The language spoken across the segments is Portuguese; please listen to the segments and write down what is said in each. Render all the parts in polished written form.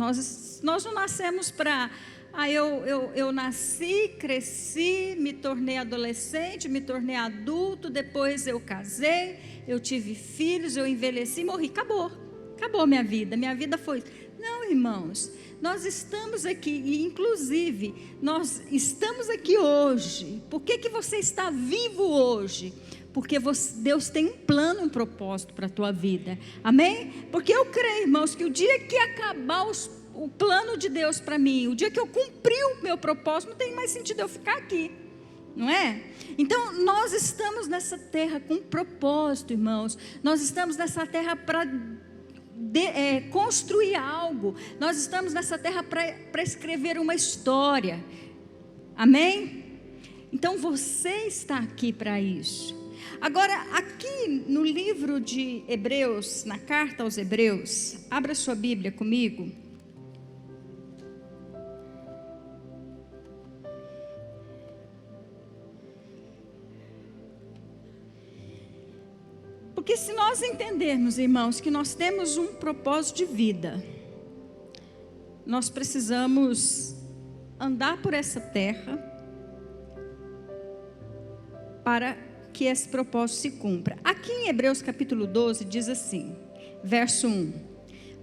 Nós não nascemos para... eu nasci, cresci, me tornei adolescente, me tornei adulto, depois eu casei, eu tive filhos, eu envelheci, morri, acabou minha vida foi... Não, irmãos, nós estamos aqui, e inclusive, nós estamos aqui hoje. Por que você está vivo hoje? Porque Deus tem um plano, um propósito para a tua vida, amém? Porque eu creio, irmãos, que o dia que acabar o plano de Deus para mim, o dia que eu cumprir o meu propósito, não tem mais sentido eu ficar aqui, não é? Então nós estamos nessa terra com um propósito, irmãos. Nós estamos nessa terra para construir algo. Nós estamos nessa terra para escrever uma história, amém? Então você está aqui para isso. Agora, aqui no livro de Hebreus, na carta aos Hebreus, abra sua Bíblia comigo. Porque se nós entendermos, irmãos, que nós temos um propósito de vida, nós precisamos andar por essa terra para que esse propósito se cumpra. Aqui em Hebreus capítulo 12 diz assim, verso 1: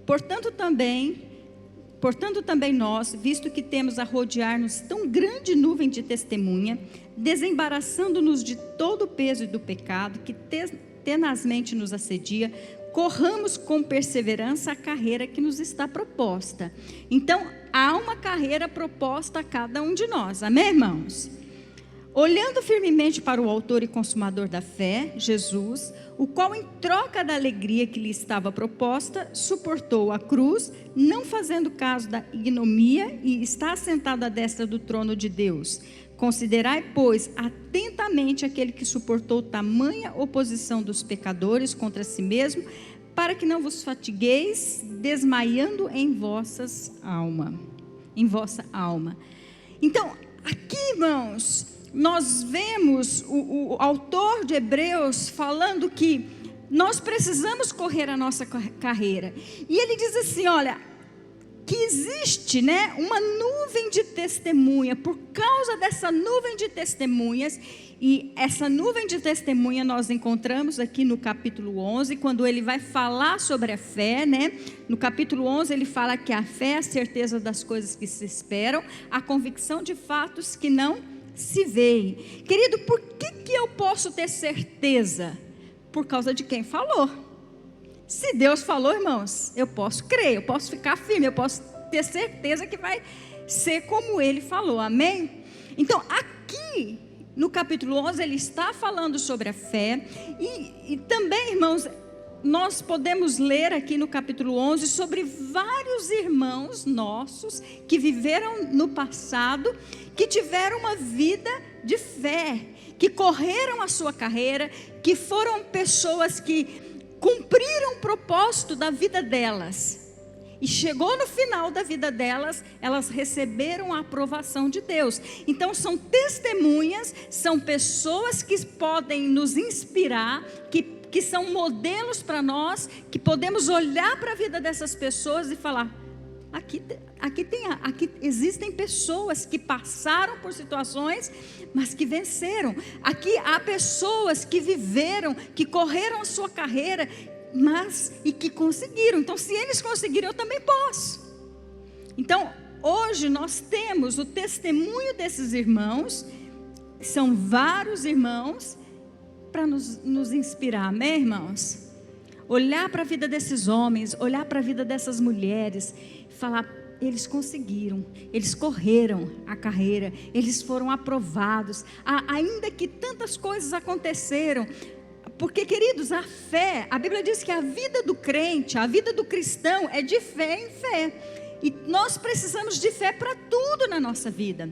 Portanto também nós, visto que temos a rodear-nos tão grande nuvem de testemunha, desembaraçando-nos de todo o peso do pecado que tenazmente nos assedia, corramos com perseverança a carreira que nos está proposta. Então, há uma carreira proposta a cada um de nós, amém, irmãos? Olhando firmemente para o autor e consumador da fé, Jesus, o qual em troca da alegria que lhe estava proposta, suportou a cruz, não fazendo caso da ignomia, e está assentado à destra do trono de Deus. Considerai, pois, atentamente aquele que suportou tamanha oposição dos pecadores contra si mesmo, para que não vos fatigueis, desmaiando em vossa alma. Então, aqui, irmãos, nós vemos o autor de Hebreus falando que nós precisamos correr a nossa carreira. E ele diz assim, olha, que existe, né, uma nuvem de testemunha. Por causa dessa nuvem de testemunhas, e essa nuvem de testemunha nós encontramos aqui no capítulo 11, quando ele vai falar sobre a fé, né? No capítulo 11 ele fala que a fé é a certeza das coisas que se esperam, a convicção de fatos que não se veem. Querido, por que eu posso ter certeza? Por causa de quem falou. Se Deus falou, irmãos, eu posso crer, eu posso ficar firme, eu posso ter certeza que vai ser como Ele falou, amém? Então, aqui no capítulo 11, ele está falando sobre a fé, e também, irmãos, nós podemos ler aqui no capítulo 11 sobre vários irmãos nossos que viveram no passado, que tiveram uma vida de fé, que correram a sua carreira, que foram pessoas que cumpriram o propósito da vida delas. E chegou no final da vida delas, elas receberam a aprovação de Deus. Então são testemunhas, são pessoas que podem nos inspirar, que são modelos para nós, que podemos olhar para a vida dessas pessoas e falar, aqui existem pessoas que passaram por situações, mas que venceram. Aqui há pessoas que viveram, que correram a sua carreira, e que conseguiram. Então, se eles conseguiram, eu também posso. Então, hoje nós temos o testemunho desses irmãos, são vários irmãos, para nos inspirar, amém, irmãos? Olhar para a vida desses homens, olhar para a vida dessas mulheres, falar, eles conseguiram, eles correram a carreira, eles foram aprovados, ainda que tantas coisas aconteceram. Porque, queridos, a fé, a Bíblia diz que a vida do crente, a vida do cristão é de fé em fé. E nós precisamos de fé para tudo na nossa vida.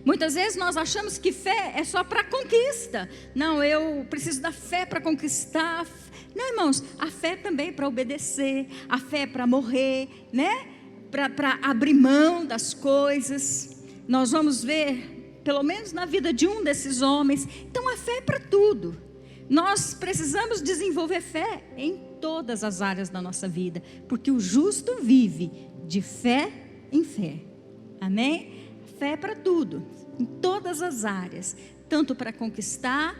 Muitas vezes nós achamos que fé é só para conquista. Não, eu preciso da fé para conquistar. Não, irmãos, a fé também é para obedecer, a fé é para morrer, né? Para abrir mão das coisas. Nós vamos ver, pelo menos na vida de um desses homens. Então a fé é para tudo. Nós precisamos desenvolver fé em todas as áreas da nossa vida, porque o justo vive de fé em fé. Amém? Fé para tudo, em todas as áreas, tanto para conquistar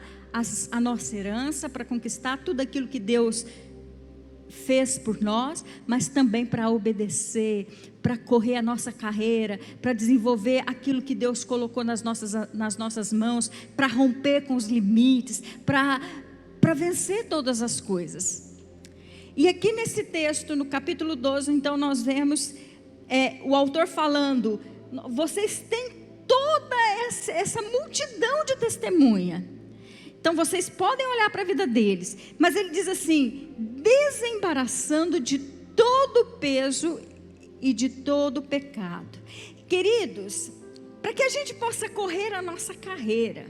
a nossa herança, para conquistar tudo aquilo que Deus fez por nós, mas também para obedecer, para correr a nossa carreira, para desenvolver aquilo que Deus colocou nas nossas mãos, para romper com os limites, para vencer todas as coisas. E aqui nesse texto, no capítulo 12, então nós vemos o autor falando: vocês têm toda essa multidão de testemunha. Então vocês podem olhar para a vida deles, mas ele diz assim: desembaraçando de todo o peso e de todo o pecado. Queridos, para que a gente possa correr a nossa carreira,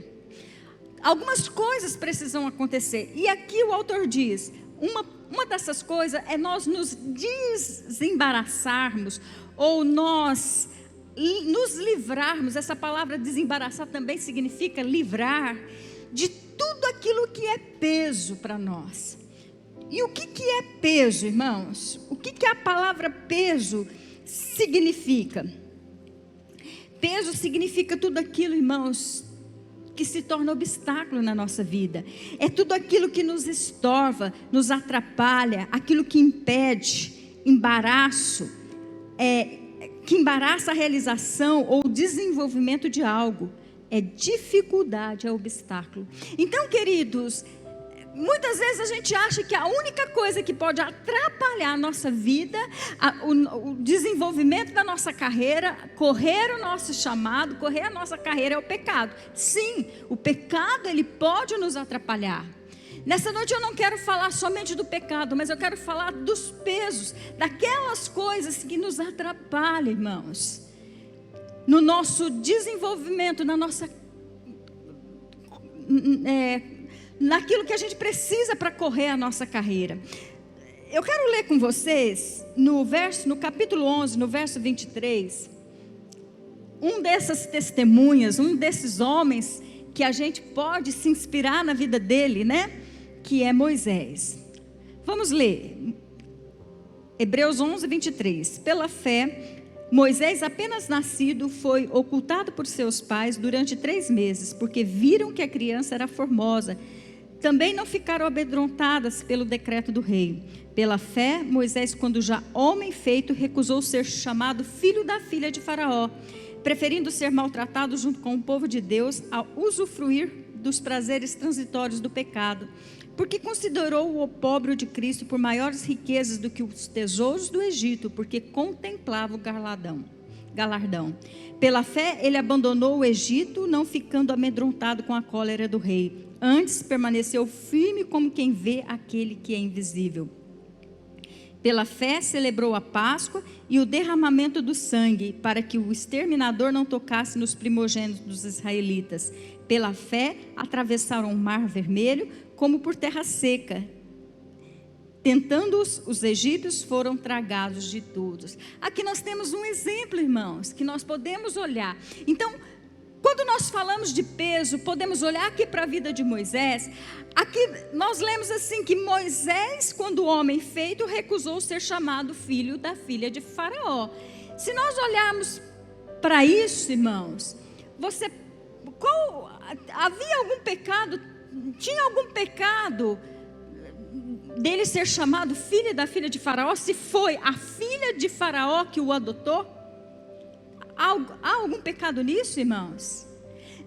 algumas coisas precisam acontecer. E aqui o autor diz, uma dessas coisas é nós nos desembaraçarmos, ou nós nos livrarmos. Essa palavra desembaraçar também significa livrar de tudo aquilo que é peso para nós. E o que é peso, irmãos? O que a palavra peso significa? Peso significa tudo aquilo, irmãos, que se torna obstáculo na nossa vida. É tudo aquilo que nos estorva, nos atrapalha, aquilo que impede, embaraço, que embaraça a realização ou o desenvolvimento de algo. É dificuldade, é obstáculo. Então, queridos, muitas vezes a gente acha que a única coisa que pode atrapalhar a nossa vida, o desenvolvimento da nossa carreira, correr o nosso chamado, correr a nossa carreira, é o pecado. Sim, o pecado, ele pode nos atrapalhar. Nessa noite eu não quero falar somente do pecado, mas eu quero falar dos pesos, daquelas coisas que nos atrapalham, irmãos, no nosso desenvolvimento, naquilo que a gente precisa para correr a nossa carreira. Eu quero ler com vocês no capítulo 11, no verso 23, um dessas testemunhas, um desses homens que a gente pode se inspirar na vida dele, né? Que é Moisés. Vamos ler Hebreus 11, 23. Pela fé, Moisés, apenas nascido, foi ocultado por seus pais durante 3 meses, porque viram que a criança era formosa. Também não ficaram amedrontadas pelo decreto do rei. Pela fé, Moisés, quando já homem feito, recusou ser chamado filho da filha de Faraó, preferindo ser maltratado junto com o povo de Deus a usufruir dos prazeres transitórios do pecado, porque considerou o opróbrio de Cristo por maiores riquezas do que os tesouros do Egito, porque contemplava o galardão. Pela fé, ele abandonou o Egito, não ficando amedrontado com a cólera do rei. Antes, permaneceu firme como quem vê aquele que é invisível. Pela fé, celebrou a Páscoa e o derramamento do sangue, para que o exterminador não tocasse nos primogênitos dos israelitas. Pela fé, atravessaram o mar vermelho, como por terra seca. Tentando-os, os egípcios foram tragados de todos. Aqui nós temos um exemplo, irmãos, que nós podemos olhar. Então, quando nós falamos de peso, podemos olhar aqui para a vida de Moisés. Aqui nós lemos assim que Moisés, quando homem feito, recusou ser chamado filho da filha de Faraó. Se nós olharmos para isso, irmãos, havia algum pecado? Tinha algum pecado dele ser chamado filho da filha de Faraó? Se foi a filha de Faraó que o adotou? Há algum pecado nisso, irmãos?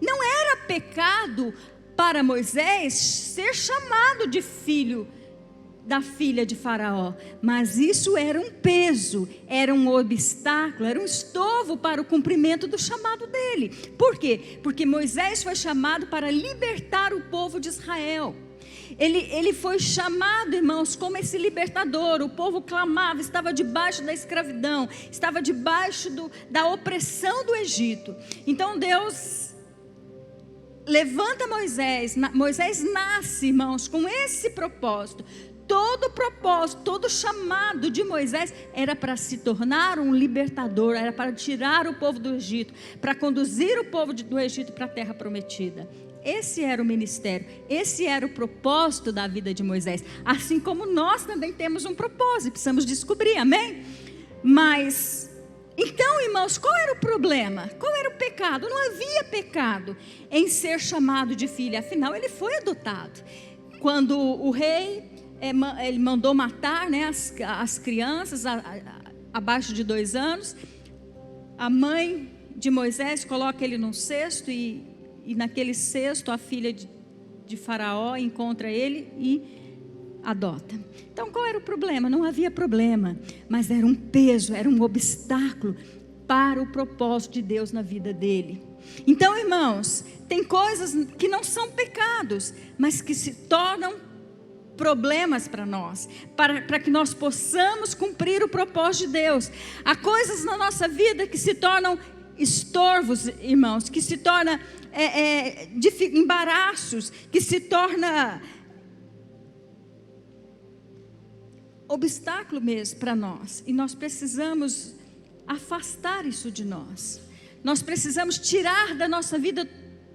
Não era pecado para Moisés ser chamado de filho da filha de Faraó, mas isso era um peso, era um obstáculo, era um estorvo para o cumprimento do chamado dele. Por quê? Porque Moisés foi chamado para libertar o povo de Israel. Ele foi chamado, irmãos, como esse libertador. O povo clamava, estava debaixo da escravidão, estava debaixo da opressão do Egito. Então Deus levanta Moisés. Moisés nasce, irmãos, com esse propósito. Todo o propósito, todo o chamado de Moisés era para se tornar um libertador, era para tirar o povo do Egito, para conduzir o povo do Egito para a terra prometida. Esse era o ministério, esse era o propósito da vida de Moisés. Assim como nós também temos um propósito, precisamos descobrir, amém? Mas, então, irmãos, qual era o problema? Qual era o pecado? Não havia pecado em ser chamado de filho, afinal ele foi adotado. Quando o rei, ele mandou matar, né, as crianças abaixo de 2 anos, a mãe de Moisés coloca ele num cesto e naquele cesto a filha de Faraó encontra ele e adota. Então qual era o problema? Não havia problema, mas era um peso, era um obstáculo para o propósito de Deus na vida dele. Então, irmãos, tem coisas que não são pecados, mas que se tornam problemas para nós, para que nós possamos cumprir o propósito de Deus. Há coisas na nossa vida que se tornam estorvos, irmãos, que se tornam embaraços, que se torna obstáculo mesmo para nós, e nós precisamos afastar isso de nós. Nós precisamos tirar da nossa vida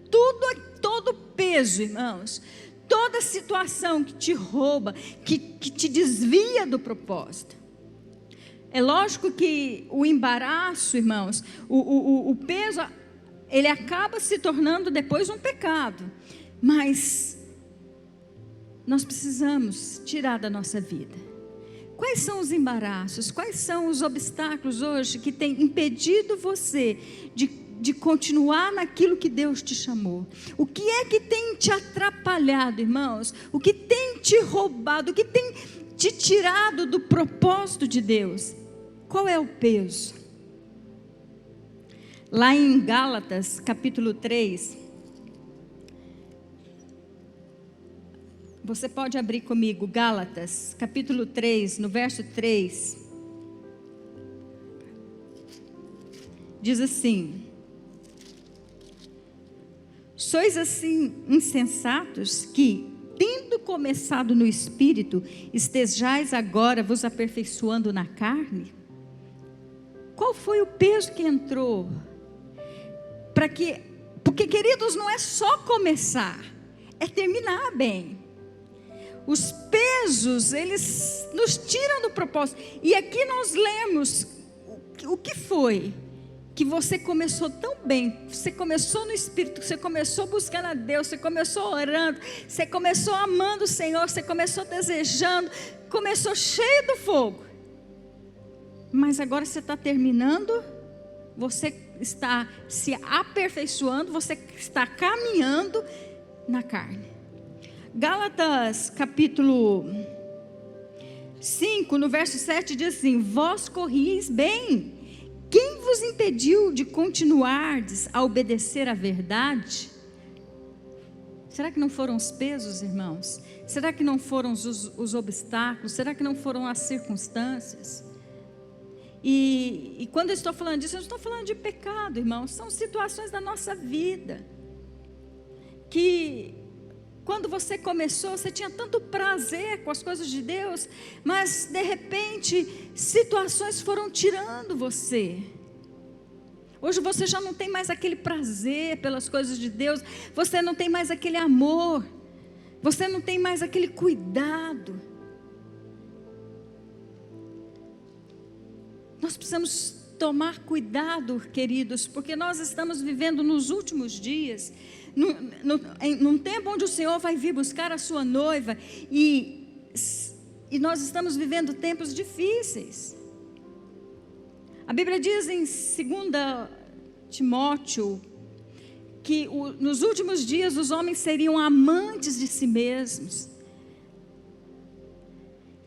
todo peso, irmãos, toda situação que te rouba, que te desvia do propósito. É lógico que o embaraço, irmãos, o peso, ele acaba se tornando depois um pecado, mas nós precisamos tirar da nossa vida. Quais são os embaraços, quais são os obstáculos hoje que têm impedido você de continuar naquilo que Deus te chamou? O que é que tem te atrapalhado, irmãos? O que tem te roubado? O que tem te tirado do propósito de Deus? Qual é o peso? Lá em Gálatas, capítulo 3, você pode abrir comigo, Gálatas, capítulo 3, no verso 3. Diz assim: sois assim insensatos que, tendo começado no Espírito, estejais agora vos aperfeiçoando na carne? Qual foi o peso que entrou? Porque, queridos, não é só começar, é terminar bem. Os pesos, eles nos tiram do propósito. E aqui nós lemos o que foi que você começou tão bem. Você começou no Espírito, você começou buscando a Deus, você começou orando, você começou amando o Senhor, você começou desejando, começou cheio do fogo. Mas agora você está terminando, você está se aperfeiçoando, você está caminhando na carne. Gálatas capítulo 5, no verso 7 diz assim: vós corrieis bem, quem vos impediu de continuardes a obedecer à verdade? Será que não foram os pesos, irmãos? Será que não foram os obstáculos? Será que não foram as circunstâncias? E quando eu estou falando disso, eu não estou falando de pecado, irmãos. São situações da nossa vida que, quando você começou, você tinha tanto prazer com as coisas de Deus, mas de repente situações foram tirando você. Hoje você já não tem mais aquele prazer pelas coisas de Deus, você não tem mais aquele amor, você não tem mais aquele cuidado. Nós precisamos tomar cuidado, queridos, porque nós estamos vivendo nos últimos dias, num tempo onde o Senhor vai vir buscar a sua noiva, e nós estamos vivendo tempos difíceis. A Bíblia diz em 2 Timóteo que nos últimos dias os homens seriam amantes de si mesmos.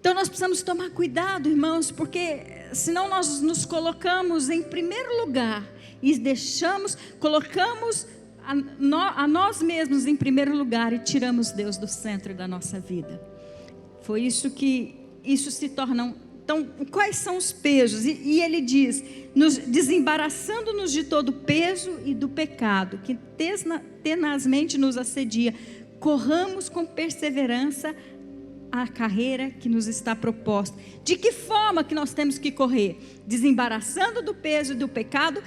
Então nós precisamos tomar cuidado, irmãos, porque senão nós nos colocamos em primeiro lugar e colocamos a nós mesmos em primeiro lugar e tiramos Deus do centro da nossa vida. Foi isso que isso se torna. Então, quais são os pesos? E ele diz: desembaraçando-nos de todo peso e do pecado que tenazmente nos assedia, corramos com perseverança a carreira que nos está proposta. De que forma que nós temos que correr? Desembaraçando do peso e do pecado,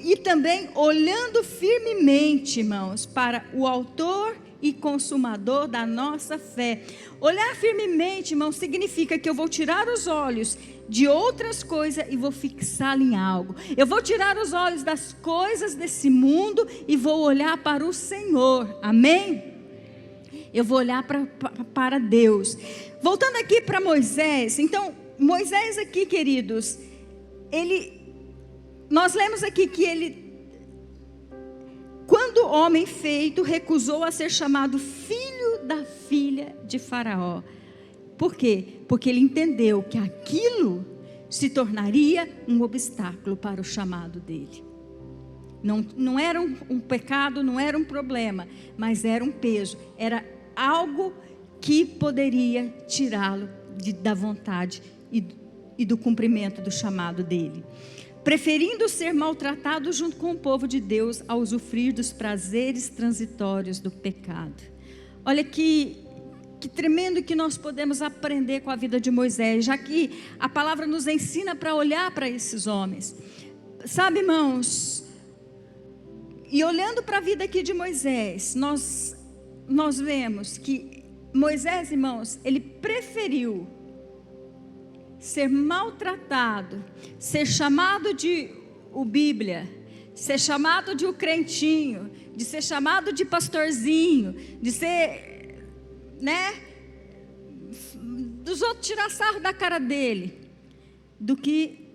e também olhando firmemente, irmãos, para o autor e consumador da nossa fé. Olhar firmemente, irmãos, significa que eu vou tirar os olhos de outras coisas e vou fixá-lo em algo. Eu vou tirar os olhos das coisas desse mundo e vou olhar para o Senhor. Amém? Eu vou olhar para Deus. Voltando aqui para Moisés. Então, Moisés aqui, queridos, nós lemos aqui que ele, quando homem feito, recusou a ser chamado filho da filha de Faraó. Por quê? Porque ele entendeu que aquilo se tornaria um obstáculo para o chamado dele. Não era um pecado, não era um problema, mas era um peso, era algo que poderia tirá-lo da vontade e do cumprimento do chamado dele. Preferindo ser maltratado junto com o povo de Deus a usufruir dos prazeres transitórios do pecado. Olha que tremendo que nós podemos aprender com a vida de Moisés, já que a palavra nos ensina para olhar para esses homens. Sabe, irmãos, e olhando para a vida aqui de Moisés, nós vemos que Moisés, irmãos, ele preferiu ser maltratado, ser chamado de o Bíblia, ser chamado de o crentinho, de ser chamado de pastorzinho, de ser, dos outros tirar sarro da cara dele, do que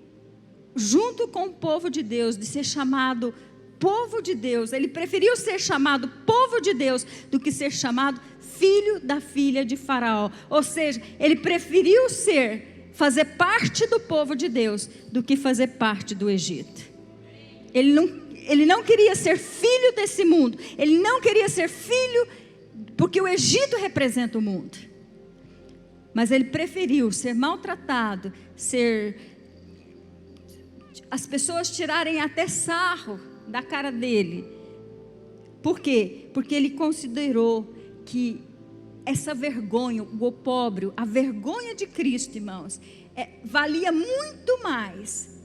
junto com o povo de Deus, de ser chamado povo de Deus. Ele preferiu ser chamado povo de Deus do que ser chamado filho da filha de Faraó. Ou seja, ele preferiu fazer parte do povo de Deus do que fazer parte do Egito. Ele não queria ser filho desse mundo. Ele não queria ser filho, porque o Egito representa o mundo. Mas ele preferiu ser maltratado, as pessoas tirarem até sarro da cara dele. Por quê? Porque ele considerou que essa vergonha, o opróbrio, a vergonha de Cristo, irmãos, valia muito mais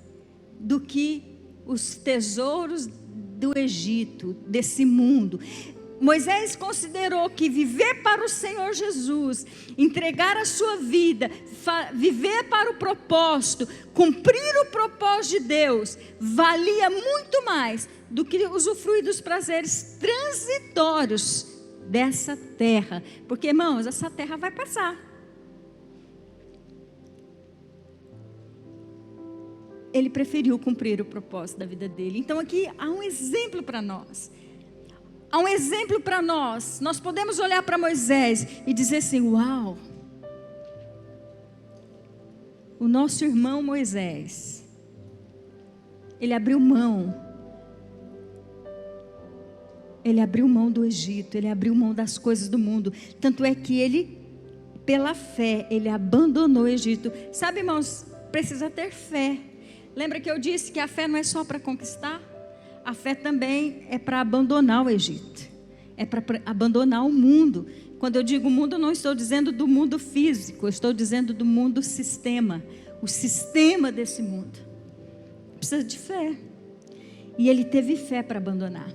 do que os tesouros do Egito, desse mundo. Moisés considerou que viver para o Senhor Jesus, entregar a sua vida, viver para o propósito, cumprir o propósito de Deus, valia muito mais do que usufruir dos prazeres transitórios dessa terra. Porque, irmãos, essa terra vai passar. Ele preferiu cumprir o propósito da vida dele. Então aqui há um exemplo para nós. Há um exemplo para nós. Nós podemos olhar para Moisés e dizer assim: uau, o nosso irmão Moisés, ele abriu mão. Ele abriu mão do Egito, ele abriu mão das coisas do mundo. Tanto é que ele, pela fé, ele abandonou o Egito. Sabe, irmãos, precisa ter fé. Lembra que eu disse que a fé não é só para conquistar? A fé também é para abandonar o Egito. É para abandonar o mundo. Quando eu digo mundo, eu não estou dizendo do mundo físico, eu estou dizendo do mundo sistema. O sistema desse mundo. Precisa de fé. E ele teve fé para abandonar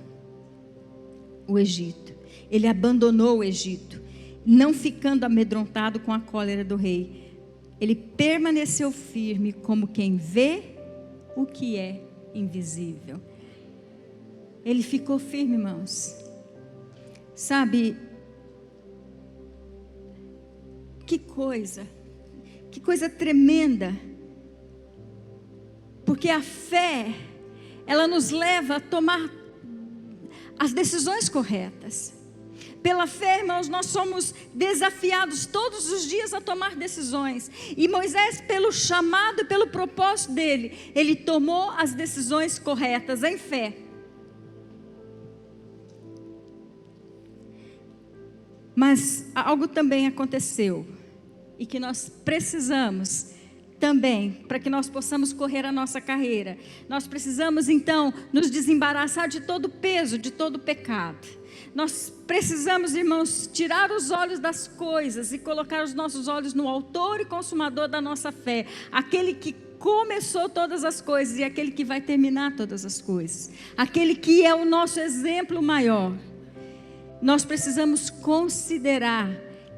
o Egito. Ele abandonou o Egito, não ficando amedrontado com a cólera do rei. Ele permaneceu firme como quem vê o que é invisível. Ele ficou firme, irmãos. Sabe, que coisa tremenda. Porque a fé, ela nos leva a tomar as decisões corretas. Pela fé, irmãos, nós somos desafiados todos os dias a tomar decisões. E Moisés, pelo chamado e pelo propósito dele, ele tomou as decisões corretas em fé. Mas algo também aconteceu, e que nós precisamos também, para que nós possamos correr a nossa carreira. Nós precisamos então nos desembaraçar de todo peso, de todo pecado. Nós precisamos, irmãos, tirar os olhos das coisas e colocar os nossos olhos no autor e consumador da nossa fé, aquele que começou todas as coisas e aquele que vai terminar todas as coisas, aquele que é o nosso exemplo maior. Nós precisamos considerar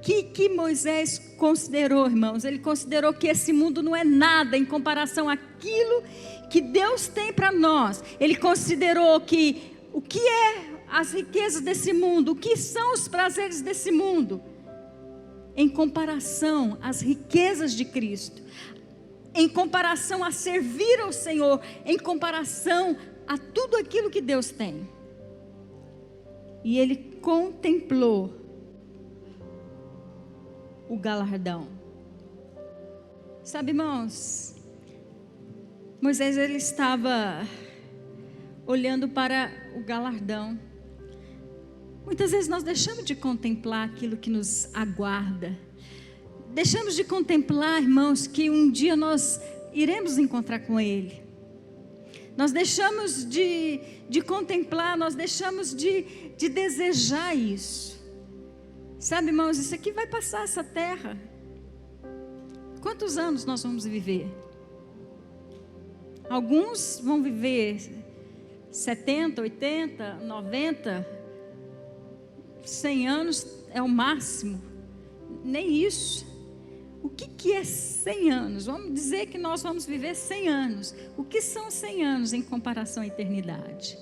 que Moisés considerou, irmãos? Ele considerou que esse mundo não é nada em comparação àquilo que Deus tem para nós. Ele considerou que o que é as riquezas desse mundo, o que são os prazeres desse mundo, em comparação às riquezas de Cristo, em comparação a servir ao Senhor, em comparação a tudo aquilo que Deus tem. E ele contemplou o galardão. Sabe, irmãos, Moisés, ele estava olhando para o galardão. Muitas vezes nós deixamos de contemplar aquilo que nos aguarda. Deixamos de contemplar, irmãos, que um dia nós iremos encontrar com Ele. Nós deixamos de contemplar, nós deixamos de desejar isso. Sabe, irmãos, isso aqui vai passar, essa terra. Quantos anos nós vamos viver? Alguns vão viver 70, 80, 90, 100 anos é o máximo. Nem isso. O que é 100 anos? Vamos dizer que nós vamos viver 100 anos. O que são 100 anos em comparação à eternidade?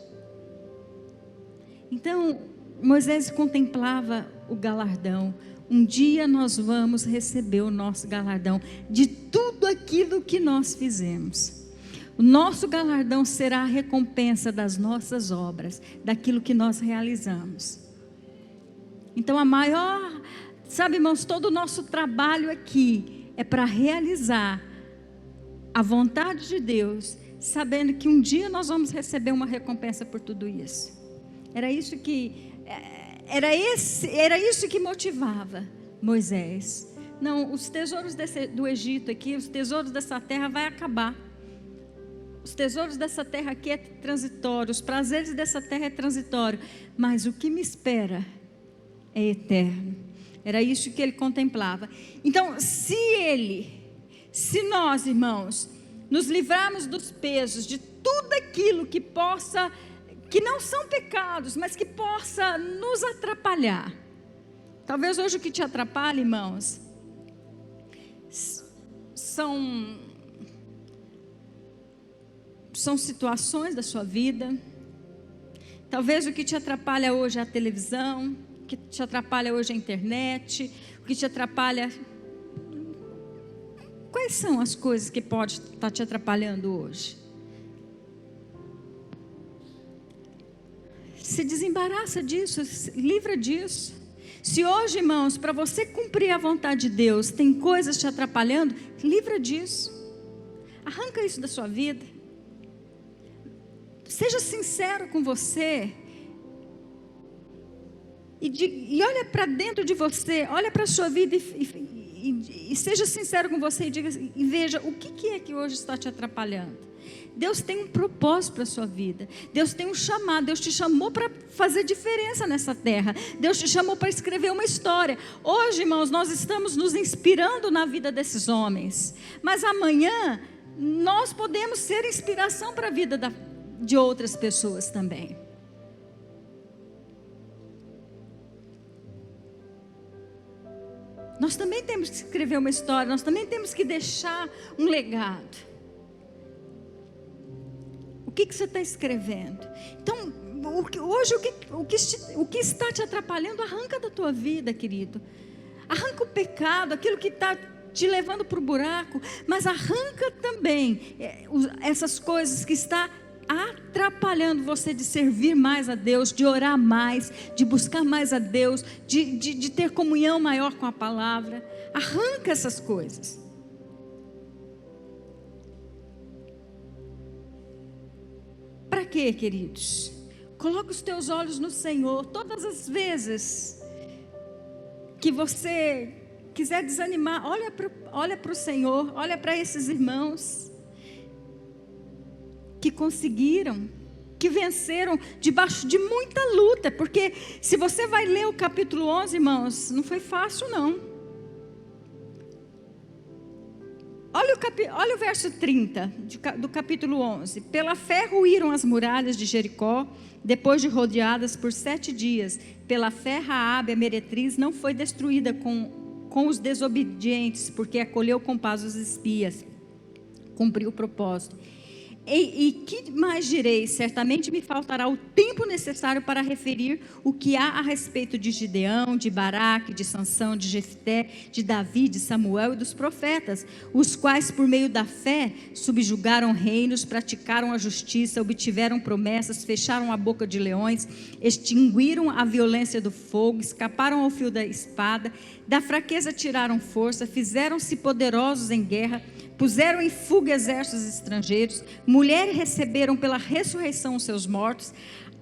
Então, Moisés contemplava o galardão. Um dia nós vamos receber o nosso galardão de tudo aquilo que nós fizemos. O nosso galardão será a recompensa das nossas obras, daquilo que nós realizamos. Então a maior, sabe, irmãos, todo o nosso trabalho aqui é para realizar a vontade de Deus, sabendo que um dia nós vamos receber uma recompensa por tudo isso. Era isso que motivava Moisés. Não, os tesouros do Egito aqui, os tesouros dessa terra vai acabar. Os tesouros dessa terra aqui é transitório, os prazeres dessa terra é transitório, mas o que me espera é eterno. Era isso que ele contemplava. Então, se nós, irmãos, nos livrarmos dos pesos, de tudo aquilo que não são pecados, mas que possa nos atrapalhar. Talvez hoje o que te atrapalhe, irmãos, são situações da sua vida. Talvez o que te atrapalha hoje é a televisão, o que te atrapalha hoje é a internet, o que te atrapalha... Quais são as coisas que pode estar te atrapalhando hoje? Se desembaraça disso, se livra disso. Se hoje, irmãos, para você cumprir a vontade de Deus, tem coisas te atrapalhando, livra disso. Arranca isso da sua vida. Seja sincero com você. E olha para dentro de você, olha para a sua vida e seja sincero com você e veja o que é que hoje está te atrapalhando. Deus tem um propósito para a sua vida. Deus tem um chamado. Deus te chamou para fazer diferença nessa terra. Deus te chamou para escrever uma história. Hoje, irmãos, nós estamos nos inspirando na vida desses homens. Mas amanhã, nós podemos ser inspiração para a vida de outras pessoas também. Nós também temos que escrever uma história. Nós também temos que deixar um legado. O que você está escrevendo? Então, hoje, o que está te atrapalhando, arranca da tua vida, querido. Arranca o pecado, aquilo que está te levando para o buraco, mas arranca também essas coisas que está atrapalhando você de servir mais a Deus, de orar mais, de buscar mais a Deus, de ter comunhão maior com a palavra. Arranca essas coisas. Para quê, queridos? Coloca os teus olhos no Senhor. Todas as vezes que você quiser desanimar, olha para o Senhor, olha para esses irmãos que conseguiram, que venceram debaixo de muita luta, porque se você vai ler o capítulo 11, irmãos, não foi fácil não. Olha olha o verso 30 do capítulo 11. Pela fé ruíram as muralhas de Jericó, depois de rodeadas por 7 dias. Pela fé Raabe, a meretriz, não foi destruída com os desobedientes, porque acolheu com paz os espias. Cumpriu o propósito. E que mais direi? Certamente me faltará o tempo necessário para referir o que há a respeito de Gideão, de Baraque, de Sansão, de Jefté, de Davi, de Samuel e dos profetas, os quais por meio da fé subjugaram reinos, praticaram a justiça, obtiveram promessas, fecharam a boca de leões, extinguiram a violência do fogo, escaparam ao fio da espada, da fraqueza tiraram força, fizeram-se poderosos em guerra, puseram em fuga exércitos estrangeiros, mulheres receberam pela ressurreição os seus mortos,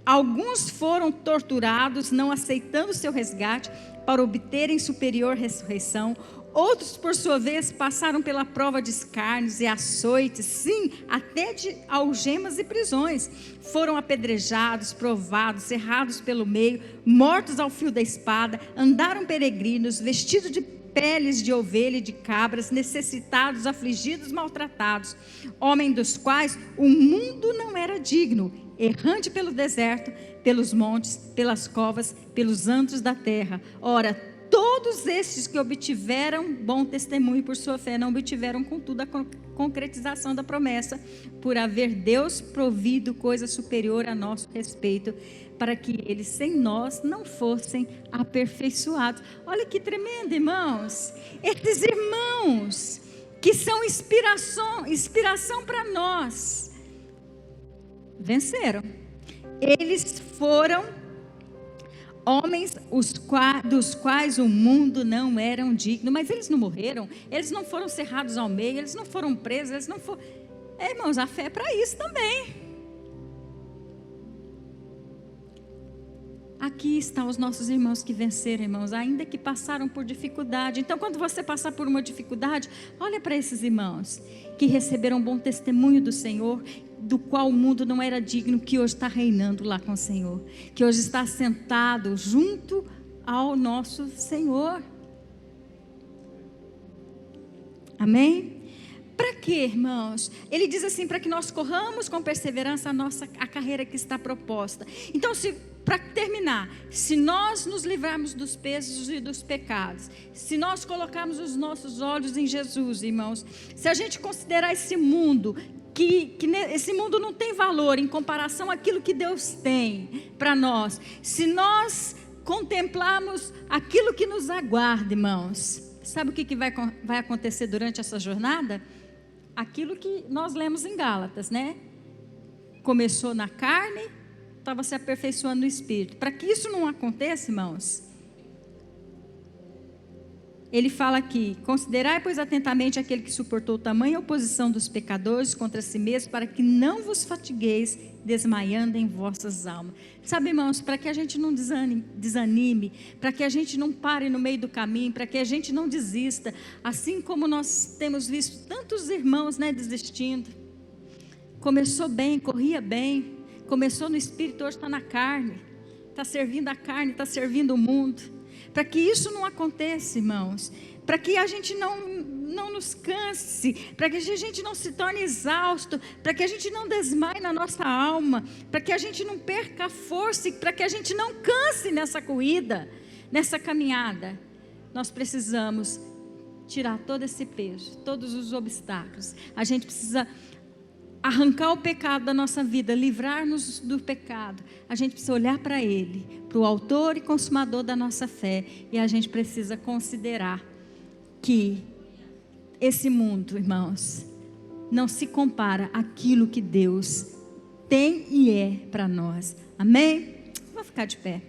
alguns foram torturados, não aceitando seu resgate, para obterem superior ressurreição, outros, por sua vez, passaram pela prova de escárnios e açoites, sim, até de algemas e prisões, foram apedrejados, provados, cerrados pelo meio, mortos ao fio da espada, andaram peregrinos, vestidos de peles de ovelha e de cabras, necessitados, afligidos, maltratados, homens dos quais o mundo não era digno, errante pelo deserto, pelos montes, pelas covas, pelos antros da terra. Ora, todos estes que obtiveram bom testemunho por sua fé, não obtiveram contudo a concretização da promessa, por haver Deus provido coisa superior a nosso respeito, para que eles sem nós não fossem aperfeiçoados. Olha que tremendo, irmãos. Esses irmãos que são inspiração para nós, venceram. Eles foram homens dos quais o mundo não era digno, mas eles não morreram, eles não foram cerrados ao meio, eles não foram presos, eles não foram... irmãos, a fé é para isso também. Aqui estão os nossos irmãos que venceram, irmãos, ainda que passaram por dificuldade. Então, quando você passar por uma dificuldade, olha para esses irmãos que receberam bom testemunho do Senhor, do qual o mundo não era digno, que hoje está reinando lá com o Senhor, que hoje está sentado junto ao nosso Senhor. Amém? Para quê, irmãos? Ele diz assim, para que nós corramos com perseverança a carreira que está proposta. Então, para terminar, se nós nos livrarmos dos pesos e dos pecados, se nós colocarmos os nossos olhos em Jesus, irmãos, se a gente considerar esse mundo, que esse mundo não tem valor em comparação àquilo que Deus tem para nós, se nós contemplarmos aquilo que nos aguarda, irmãos, sabe o que vai acontecer durante essa jornada? Aquilo que nós lemos em Gálatas, né? Começou na carne, estava se aperfeiçoando no Espírito. Para que isso não aconteça, irmãos, ele fala aqui: considerai, pois, atentamente aquele que suportou tamanha oposição dos pecadores contra si mesmo, para que não vos fatigueis, desmaiando em vossas almas. Sabe, irmãos, para que a gente não desanime, para que a gente não pare no meio do caminho, para que a gente não desista, assim como nós temos visto tantos irmãos, né, desistindo. Começou bem, corria bem, começou no Espírito, hoje está na carne, está servindo a carne, está servindo o mundo. Para que isso não aconteça, irmãos, para que a gente não nos canse, para que a gente não se torne exausto, para que a gente não desmaie na nossa alma, para que a gente não perca a força e para que a gente não canse nessa corrida, nessa caminhada. Nós precisamos tirar todo esse peso, todos os obstáculos. A gente precisa arrancar o pecado da nossa vida, livrar-nos do pecado. A gente precisa olhar para Ele, para o autor e consumador da nossa fé, e a gente precisa considerar que esse mundo, irmãos, não se compara àquilo que Deus tem e é para nós. Amém? Vou ficar de pé.